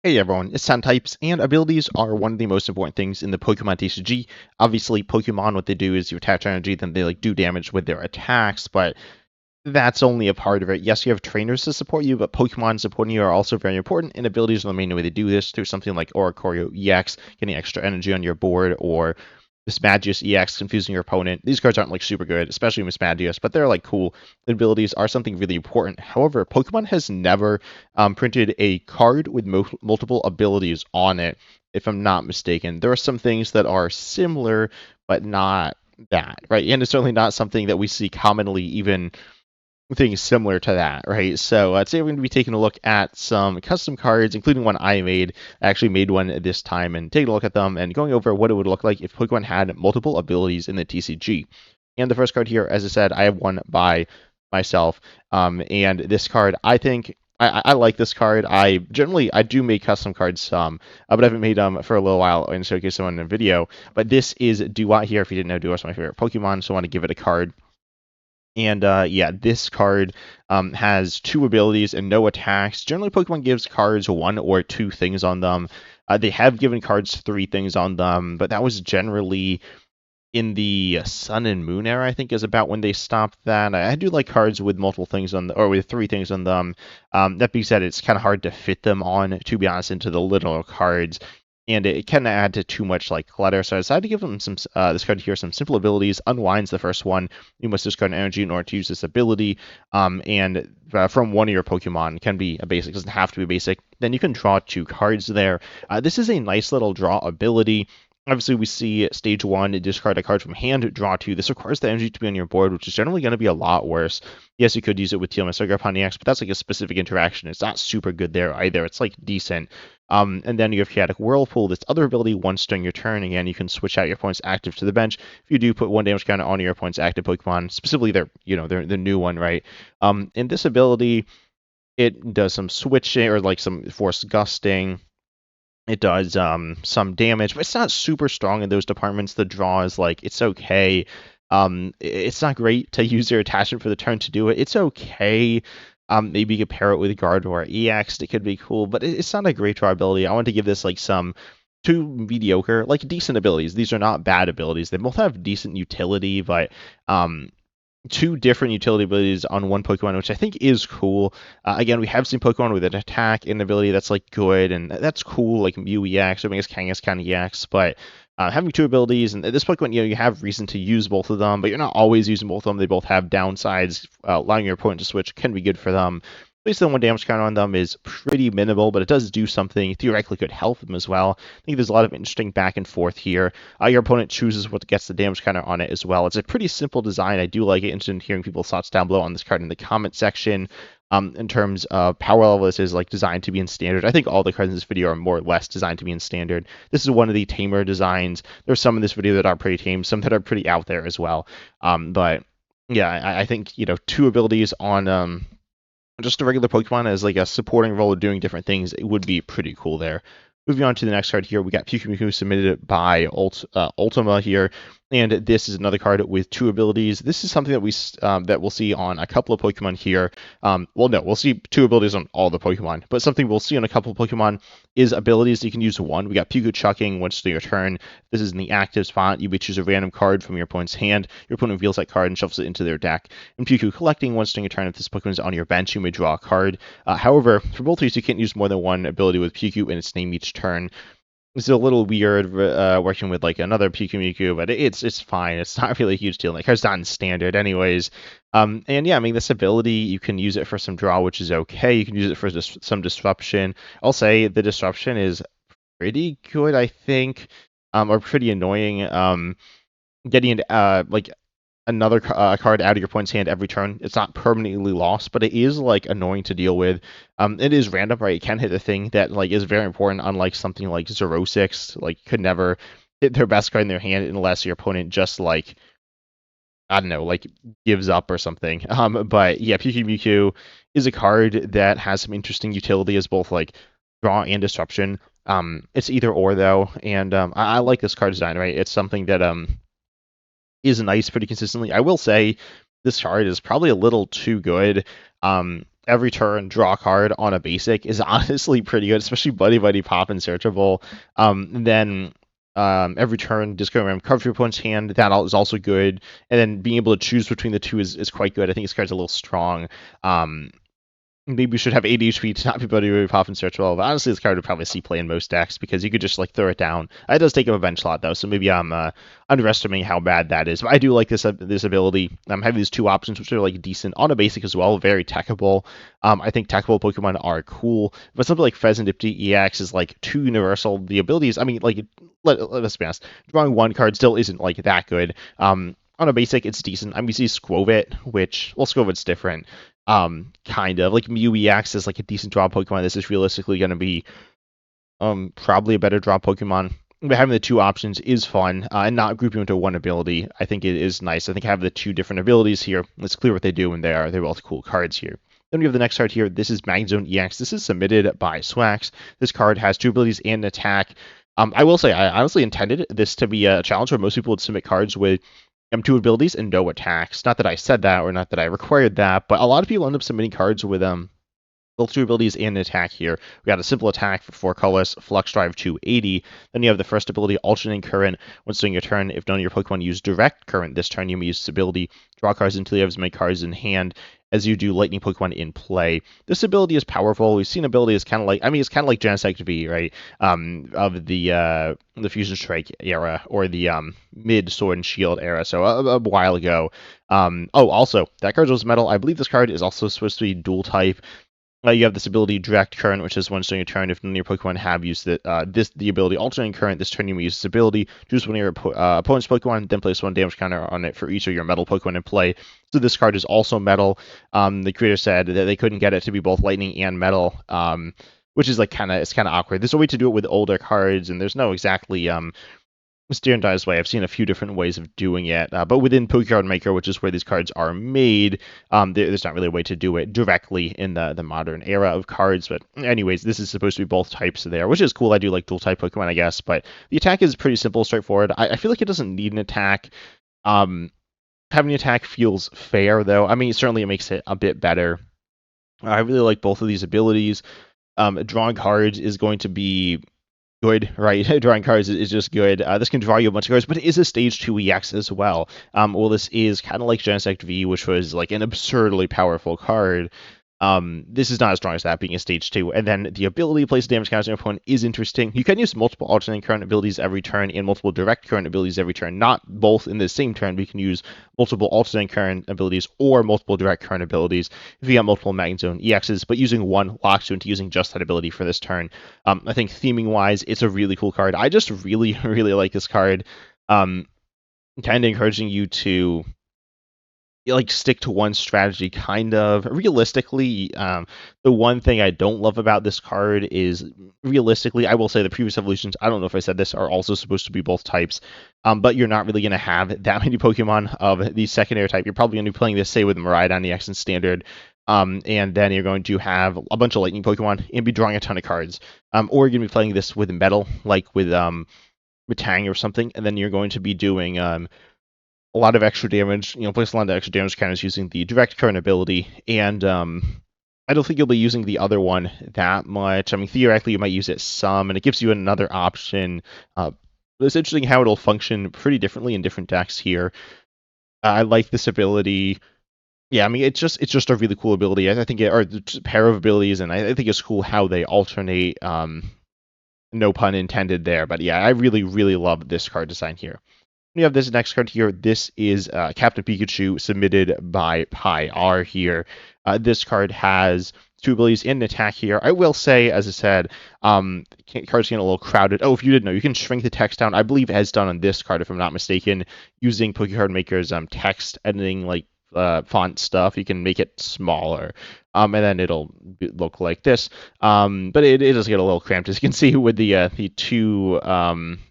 Hey everyone, it's Sound Types, and abilities are one of the most important things in the Pokemon TCG. Obviously, Pokemon, what they do is you attach energy, then they do damage with their attacks, but that's only a part of it. Yes, you have trainers to support you, but Pokemon supporting you are also very important, and abilities are the main way they do this through something like Armarouge EX, getting extra energy on your board, or Magnezone EX, confusing your opponent. These cards aren't like super good, especially Magnezone, but they're like cool. The abilities are something really important. However, Pokemon has never printed a card with multiple abilities on it, if I'm not mistaken. There are some things that are similar, but not that, right? And it's certainly not something that we see commonly, even things similar to that, right? So today we're going to be taking a look at some custom cards, including one I made. I actually made one this time, and taking a look at them and going over what it would look like if Pokemon had multiple abilities in the TCG. And the first card here, as I said, I have one by myself, and this card, I think I like this card. I do make custom cards some, but I haven't made them for a little while and showcase them in a video. But this is Dewott here. If you didn't know, Dewott's my favorite Pokemon, so I want to give it a card. And yeah, this card has two abilities and no attacks. Generally, Pokemon gives cards one or two things on them. They have given cards three things on them, but that was generally in the Sun and Moon era, I think, is about when they stopped that. I do like cards with multiple things on or with three things on them. That being said, it's kind of hard to fit them on, to be honest, into the little cards, and it can add to too much like clutter. So I decided to give them some this card here some simple abilities. Unwind's the first one. You must discard an energy in order to use this ability. And from one of your Pokemon, it can be a basic, doesn't have to be basic. Then you can draw two cards there. This is a nice little draw ability. Obviously, we see stage one, discard a card from hand, draw two. This requires the energy to be on your board, which is generally going to be a lot worse. Yes, you could use it with Teal Mastergraph EX, but that's like a specific interaction. It's not super good there either. It's like decent. And then you have Chaotic Whirlpool. This other ability, once during your turn, again, you can switch out your opponent's active to the bench. If you do put one damage counter on your opponent's active Pokemon, specifically their the new one, right? In this ability, it does some switching or like some force gusting. It does some damage, but it's not super strong in those departments. The draw is like, it's okay. It's not great to use your attachment for the turn to do it. It's okay. Maybe you could pair it with Gardevoir EX. It could be cool, but it's not a great draw ability. I want to give this like some two mediocre, like decent abilities. These are not bad abilities. They both have decent utility, but two different utility abilities on one Pokemon, which I think is cool. Again, we have seen Pokemon with an attack and ability that's like good, and that's cool, like Mew EX, or I guess Kangaskhan EX, but having two abilities, and at this Pokemon, you have reason to use both of them, but you're not always using both of them. They both have downsides. Allowing your opponent to switch can be good for them. At least the one damage counter on them is pretty minimal, but it does do something. Theoretically could help them as well. I think there's a lot of interesting back and forth here. Your opponent chooses what gets the damage counter on it as well. It's a pretty simple design. I do like it. Interested in hearing people's thoughts down below on this card in the comment section. In terms of power level, this is like designed to be in standard. I think all the cards in this video are more or less designed to be in standard. This is one of the tamer designs. There's some in this video that are pretty tame, some that are pretty out there as well. But yeah, I think two abilities on just a regular Pokemon as like a supporting role of doing different things, it would be pretty cool there. Moving on to the next card here, we got Pyukumuku submitted by Ultima here, and this is another card with two abilities. This is something that we'll see on a couple of Pokemon here. Well, no, we'll see two abilities on all the Pokemon, but something we'll see on a couple of Pokemon is abilities that you can use one. We got Pikachu chucking once to your turn. This is in the active spot. You may choose a random card from your opponent's hand. Your opponent reveals that card and shuffles it into their deck. And Pikachu collecting once during your turn. If this Pokemon is on your bench, you may draw a card. However, for both of these, you can't use more than one ability with Pikachu in its name each turn. It's a little weird working with like another Pyukumuku, but it's fine. It's not really a huge deal. Like, it's not in standard anyways. And yeah, I mean, this ability, you can use it for some draw, which is okay. You can use it for some disruption. I'll say the disruption is pretty good, I think, or pretty annoying. Getting like another card out of your opponent's hand every turn. It's not permanently lost, but it is like annoying to deal with. It is random, right? It can hit the thing that like is very important, unlike something like Zerosix, like could never hit their best card in their hand unless your opponent just like, I don't know, like gives up or something. But yeah, Pyukumuku is a card that has some interesting utility as both like draw and disruption. It's either or though, and I like this card design, right? It's something that is nice pretty consistently. I will say this card is probably a little too good. every turn draw a card on a basic is honestly pretty good, especially Buddy Buddy Pop and Searchable. Then every turn discard random card from your opponent's hand, that is also good. And then being able to choose between the two is quite good. I think this card's a little strong. Maybe we should have 80 HP to not be Buddy Buddy Pop and Search Well. But honestly, this card would probably see play in most decks because you could just like throw it down. It does take up a bench slot though, so maybe I'm underestimating how bad that is. But I do like this ability. Having these two options, which are like decent on a basic as well, very techable. I think techable Pokemon are cool, but something like Pheasant Ditto EX is like too universal. The abilities, I mean, like let's be honest, drawing one card still isn't like that good. On a basic, it's decent. I mean, you see Skwovet, which, well, Skwovet's different. Kind of like Mew EX is like a decent draw Pokemon. This is realistically going to be probably a better draw Pokemon. But having the two options is fun, and not grouping into one ability, I think it is nice. I think having the two different abilities here, it's clear what they do, and they're both cool cards here. Then we have the next card here. This is Magnezone EX. This is submitted by Swax. This card has two abilities and an attack. I will say, I honestly intended this to be a challenge where most people would submit cards with two abilities and no attacks. Not that I said that or not that I required that, but a lot of people end up submitting cards with both two abilities and an attack here. We got a simple attack for 4 colors, Flux Drive 280. Then you have the first ability, Alternating Current. Once during your turn, if none of your Pokemon use Direct Current this turn, you may use this ability. Draw cards until you have as many cards in hand as you do Lightning Pokemon in play. This ability is powerful. We've seen abilities kind of like, I mean, it's kind of like Genesect V, right? Of the Fusion Strike era or the mid Sword and Shield era, so a while ago. Also, that card was metal. I believe this card is also supposed to be dual type. You have this ability, Direct Current, which is once during your turn, if none of your Pokemon have used the ability Alternating Current, this turn you may use this ability. Choose one of your opponent's Pokemon, then place one damage counter on it for each of your metal Pokemon in play. So this card is also metal. The creator said that they couldn't get it to be both lightning and metal, which is like kind of awkward. There's a way to do it with older cards, and there's no exactly standardized way. I've seen a few different ways of doing it, but within Pokecard Maker, which is where these cards are made, there's not really a way to do it directly in the modern era of cards. But anyways, this is supposed to be both types there, which is cool. I do like dual type Pokemon, I guess, but the attack is pretty simple, straightforward. I feel like it doesn't need an attack. Having an attack feels fair, though. I mean, certainly it makes it a bit better. I really like both of these abilities. Drawing cards is going to be good, right? Drawing cards is just good. This can draw you a bunch of cards, but it is a stage 2 EX as well. Well, this is kind of like Genesect V, which was like an absurdly powerful card. This is not as strong as that, being a stage 2. And then the ability to place damage counter on your opponent is interesting. You can use multiple Alternating Current abilities every turn and multiple Direct Current abilities every turn. Not both in the same turn, but you can use multiple Alternating Current abilities or multiple Direct Current abilities if you got multiple Magnezone EXs, but using one locks you into using just that ability for this turn. I think theming-wise, it's a really cool card. I just really, really like this card. Kind of encouraging you to like stick to one strategy, kind of. Realistically, the one thing I don't love about this card is, realistically, I will say the previous evolutions, I don't know if I said this, are also supposed to be both types, but you're not really going to have that many Pokemon of the secondary type. You're probably going to be playing this, say, with Miraidon EX in Standard, and then you're going to have a bunch of Lightning Pokemon and be drawing a ton of cards. Or you're going to be playing this with Metal, like with Tang or something, and then you're going to be doing a lot of extra damage, place a lot of extra damage counters using the Direct Current ability, and I don't think you'll be using the other one that much. I mean, theoretically, you might use it some, and it gives you another option. But it's interesting how it'll function pretty differently in different decks here. I like this ability. Yeah, I mean, it's just a really cool ability. I think or a pair of abilities, and I think it's cool how they alternate. No pun intended there, but yeah, I really, really love this card design here. We have this next card here. This is Captain Pikachu, submitted by Pi R here. This card has two abilities and an attack here. I will say, as I said, cards getting a little crowded. Oh, if you didn't know, you can shrink the text down. I believe as done on this card, if I'm not mistaken, using Pokecard Maker's text editing like font stuff. You can make it smaller, and then it'll look like this. But it does get a little cramped, as you can see with the two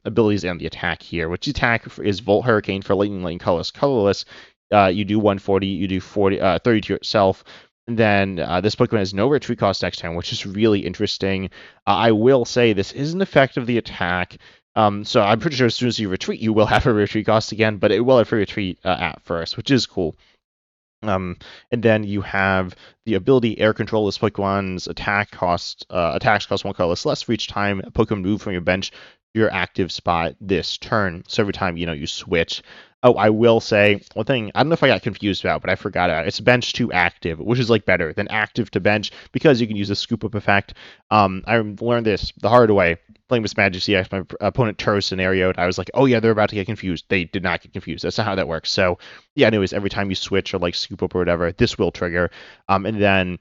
abilities and the attack here. Which attack is Volt Hurricane for Lightning, colorless. You do 140, you do 30 to yourself. And then this Pokemon has no retreat cost next turn, which is really interesting. I will say this is an effect of the attack. So I'm pretty sure as soon as you retreat, you will have a retreat cost again, but it will have a retreat at first, which is cool. And then you have the ability Air Control. This Pokemon's attacks cost 1 colorless less for each time a Pokemon move from your bench to your active spot this turn. So every time you switch. Oh, I will say one thing. I don't know if I got confused about, but I forgot about it. It's bench to active, which is like better than active to bench because you can use the scoop up effect. I learned this the hard way playing with Magnezone EX. My opponent Turbo scenarioed. I was like, oh yeah, they're about to get confused. They did not get confused. That's not how that works. So yeah, anyways, every time you switch or like scoop up or whatever, this will trigger. And then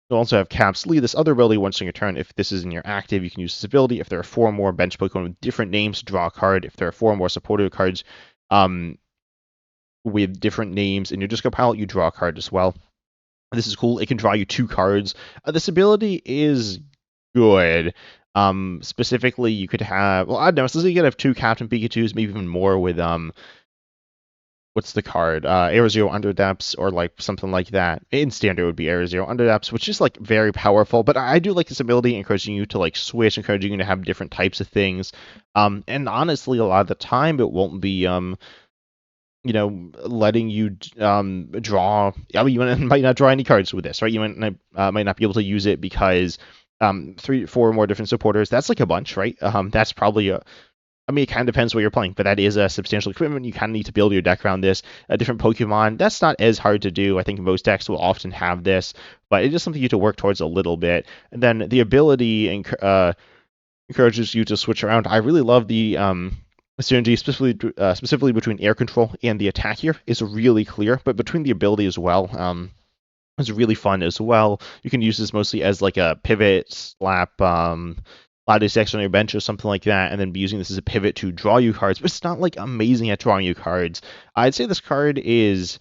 you'll also have Caps Lead, this other ability once in your turn. If this is in your active, you can use this ability. If there are 4 more bench Pokemon with different names, draw a card. If there are 4 more supported cards with different names in your discard pile, you draw a card as well. This is cool. It can draw you 2 cards. This ability is good. Specifically, you could have, well, I don't know, so you could have 2 Captain Pikachus, maybe even more with what's the card? Aerozero Underdepths or like something like that. In standard it would be Aerozero Underdepths, which is like very powerful. But I do like this ability, encouraging you to like switch, encouraging you to have different types of things. And honestly, a lot of the time it won't be letting you draw. I mean, you might not draw any cards with this, right? You might not be able to use it because 3, 4 more different supporters. That's like a bunch, right? That's probably I mean, it kind of depends what you're playing, but that is a substantial commitment. You kind of need to build your deck around this. Different Pokemon, that's not as hard to do. I think most decks will often have this, but it is something you have to work towards a little bit. And then the ability encourages you to switch around. I really love the synergy, specifically between Air Control and the attack here is really clear, but between the ability as well. It's really fun as well. You can use this mostly as like a pivot, slap, Loudest X on your bench or something like that, and then be using this as a pivot to draw you cards, but it's not like amazing at drawing you cards. I'd say this card is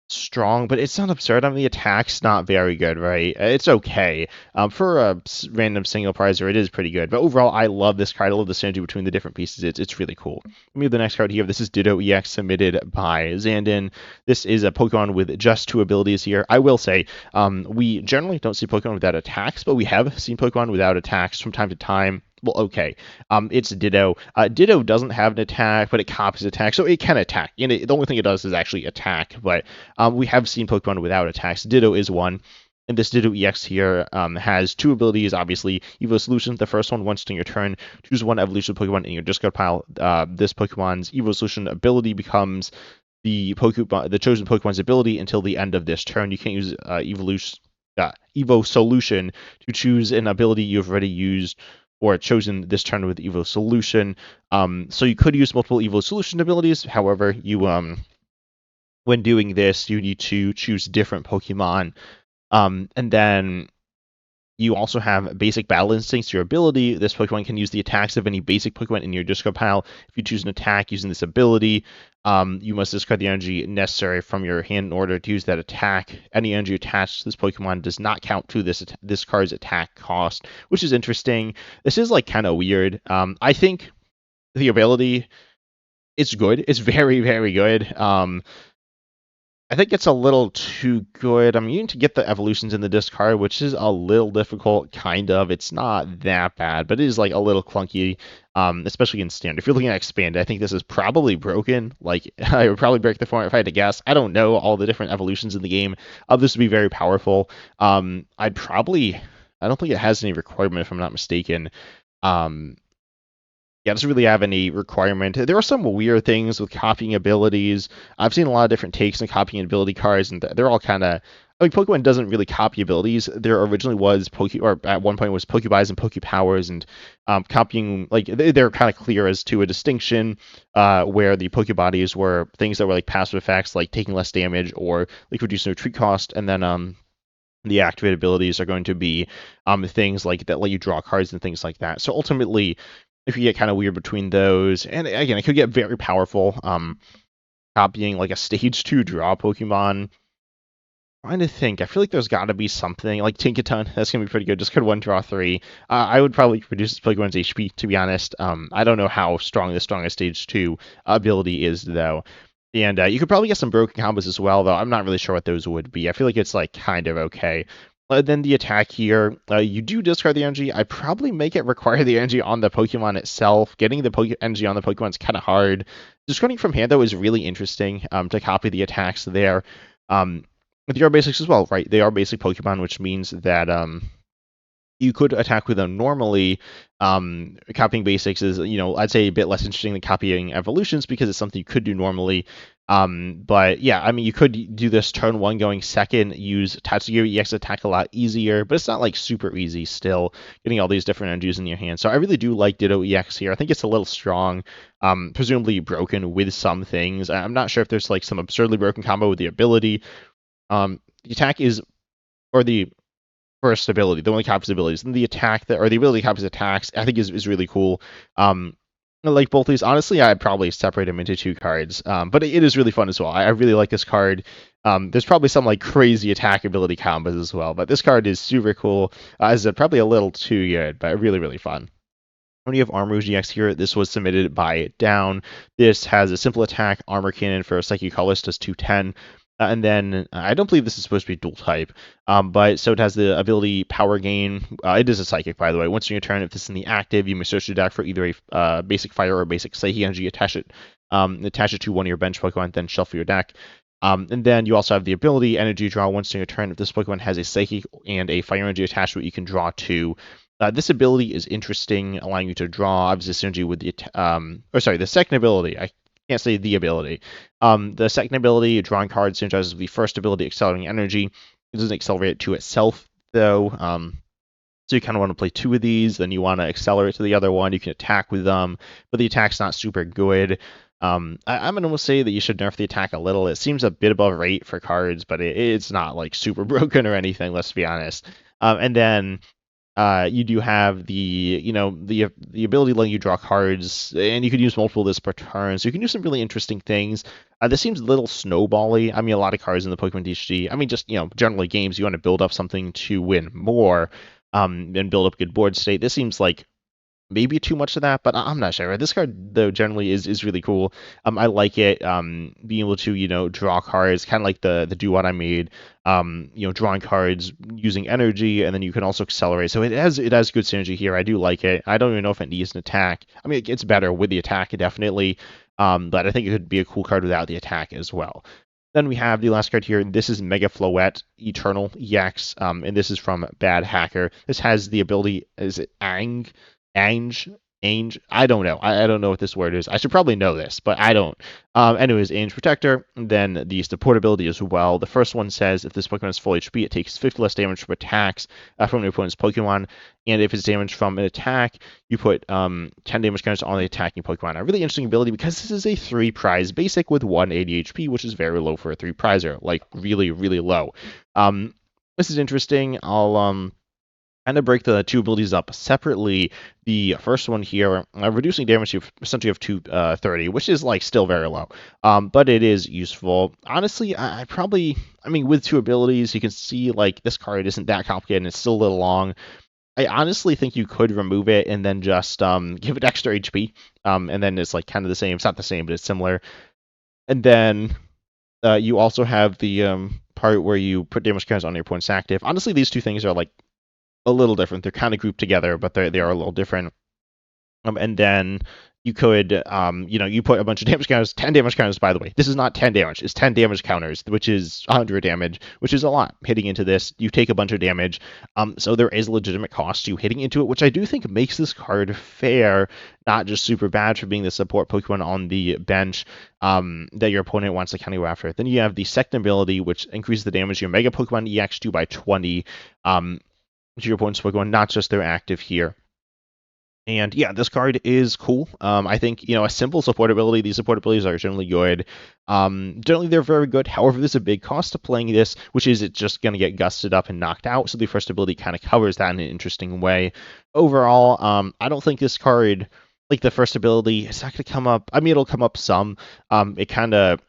strong, but it's not absurd. I mean, the attack's not very good, right? It's okay. For a random single prizer, it is pretty good. But overall, I love this card. I love the synergy between the different pieces. It's really cool. Let me have the next card here. This is Ditto EX, submitted by Zandon. This is a Pokemon with just 2 abilities here. I will say, we generally don't see Pokemon without attacks, but we have seen Pokemon without attacks from time to time. Well, okay. It's Ditto. Ditto doesn't have an attack, but it copies attack, so it can attack. And the only thing it does is actually attack. But we have seen Pokemon without attacks. Ditto is one. And this Ditto EX here has 2 abilities, obviously. Evo Solution, the first one, once in your turn, choose 1 evolution Pokemon in your discard pile. This Pokemon's Evo Solution ability becomes the chosen Pokemon's ability until the end of this turn. You can't use Evo Solution to choose an ability you've already used or chosen this turn with Evo Solution. So you could use multiple Evo Solution abilities. However, you when doing this, you need to choose different Pokemon. And then you also have basic battle instincts, your ability. This Pokemon can use the attacks of any basic Pokemon in your discard pile. If you choose an attack using this ability, you must discard the energy necessary from your hand in order to use that attack. Any energy attached to this Pokemon does not count to this card's attack cost, which is interesting. This is like kind of weird. I think the ability is good. It's very, very good. I think it's a little too good. I mean, you need to get the evolutions in the discard, which is a little difficult, kind of. It's not that bad, but it is like a little clunky, especially in standard. If you're looking at expanded, I think this is probably broken. Like, I would probably break the format if I had to guess. I don't know all the different evolutions in the game. This would be very powerful. I don't think it has any requirement, if I'm not mistaken. Yeah, it doesn't really have any requirement. There are some weird things with copying abilities. I've seen a lot of different takes on copying ability cards, and they're all kind of. I mean, Pokemon doesn't really copy abilities. There originally was or at one point was Pokebuys and Pokepowers, and copying, like, they're kind of clear as to a distinction, where the Pokebodies were things that were like passive effects, like taking less damage or like reducing retreat cost, and then the activated abilities are going to be things like that let you draw cards and things like that. So ultimately, if you get kind of weird between those, and again, it could get very powerful. Copying like a stage 2 draw Pokemon. Trying to think, I feel like there's got to be something like Tinkaton. That's gonna be pretty good. Just could 1 draw 3. I would probably reduce this Pokemon's HP, to be honest. I don't know how strong the strongest stage 2 ability is though. And you could probably get some broken combos as well, though I'm not really sure what those would be. I feel like it's like kind of okay. Then the attack here, you do discard the energy. I probably make it require the energy on the Pokemon itself. Getting the energy on the Pokemon is kind of hard. Discarding from hand, though, is really interesting to copy the attacks there. But they are basics as well, right? They are basic Pokemon, which means that you could attack with them normally. Copying basics is, I'd say a bit less interesting than copying evolutions because it's something you could do normally. But yeah, I mean, you could do this turn one going second, use Tatsugiri EX attack a lot easier, but it's not like super easy still, getting all these different energies in your hand. So I really do like Ditto EX here. I think it's a little strong, presumably broken with some things. I'm not sure if there's like some absurdly broken combo with the ability. The attack is, or the first ability, the one that copies abilities, and the attack that, or the ability that copies attacks, I think is really cool. Like both these, honestly, I'd probably separate them into two cards, but it is really fun as well. I really like this card. There's probably some like crazy attack ability combos as well, but this card is super cool. As probably a little too good, but really, really fun. When you have Armarouge EX here, this was submitted by Down. This has a simple attack, armor cannon for Psychic Colors, does 210. And then I don't believe this is supposed to be dual type, but so it has the ability Power Gain. It is a Psychic, by the way. Once in your turn, if this is in the active, you may search your deck for either a basic Fire or basic Psychic energy, attach it to one of your bench Pokemon, then shuffle your deck. And then you also have the ability Energy Draw. Once in your turn, if this Pokemon has a Psychic and a Fire energy attached to it, you can draw two. This ability is interesting, allowing you to draw obviously synergy with the second ability. I can't say the ability. The second ability, drawing cards, synergizes with the first ability, accelerating energy. It doesn't accelerate it to itself, though. So you kind of want to play two of these, then you want to accelerate to the other one. You can attack with them, but the attack's not super good. I'm going to say that you should nerf the attack a little. It seems a bit above rate for cards, but it's not like super broken or anything, let's be honest. And then you do have the ability letting you draw cards, and you can use multiple of this per turn, so you can do some really interesting things. This seems a little snowbally. I mean, a lot of cards in the Pokemon TCG. I mean, just generally games, you want to build up something to win more, and build up good board state. This seems like maybe too much of that, but I'm not sure. This card though generally is really cool. I like it. Being able to draw cards, kind of like the Dewott I made. Drawing cards using energy, and then you can also accelerate. So it has good synergy here. I do like it. I don't even know if it needs an attack. I mean, it gets better with the attack definitely, but I think it could be a cool card without the attack as well. Then we have the last card here. This is Mega Floette Eternal EX, and this is from Bad Hacker. This has the ability, is it Ange, I don't know. I don't know what this word is. I should probably know this, but I don't. Anyways, Ange Protector, and then the support ability as well. The first one says if this Pokemon is full HP, it takes 50 less damage from attacks from your opponent's Pokemon, and if it's damaged from an attack, you put 10 damage counters on the attacking Pokemon. A really interesting ability because this is a 3 prize basic with 180 HP, which is very low for a 3 prizer, like really, really low. This is interesting. I'll kind of break the two abilities up separately. The first one here, reducing damage to essentially of 230, which is like still very low, but it is useful. Honestly, I mean, with two abilities, you can see like this card isn't that complicated and it's still a little long. I honestly think you could remove it and then just give it extra HP, and then it's like kind of the same. It's not the same, but it's similar. And then you also have the part where you put damage counters on your opponent's active. Honestly, these two things are like a little different. They're kind of grouped together, but they are a little different. And then you could, you put a bunch of damage counters, 10 damage counters, by the way. This is not 10 damage. It's 10 damage counters, which is 100 damage, which is a lot. Hitting into this, you take a bunch of damage. So there is a legitimate cost to hitting into it, which I do think makes this card fair, not just super bad for being the support Pokemon on the bench that your opponent wants to kind of go after. Then you have the second ability, which increases the damage your Mega Pokemon EX do by 20. To your opponent's Pokemon, not just their active here. And yeah, this card is cool. I think, a simple support ability, these support abilities are generally good. Generally, they're very good. However, there's a big cost to playing this, which is it's just going to get gusted up and knocked out. So the first ability kind of covers that in an interesting way. Overall, I don't think this card, like the first ability, it's not going to come up. I mean, it'll come up some. It kind of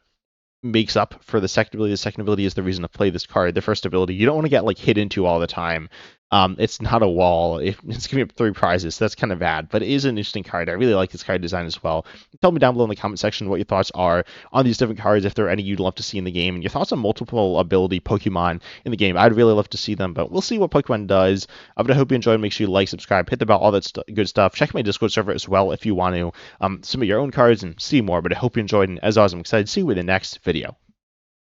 makes up for the second ability. The second ability is the reason to play this card. The first ability, you don't want to get like hit into all the time. It's not a wall. It's giving up 3 prizes, so that's kind of bad, but it is an interesting card. I really like this card design as well. Tell me down below in the comment section what your thoughts are on these different cards, if there are any you'd love to see in the game, and your thoughts on multiple ability Pokemon in the game. I'd really love to see them, but we'll see what Pokemon does. But I hope you enjoyed. Make sure you like, subscribe, hit the bell, all that good stuff. Check my Discord server as well if you want to submit your own cards and see more, but I hope you enjoyed, and as always, I'm excited to see you in the next video.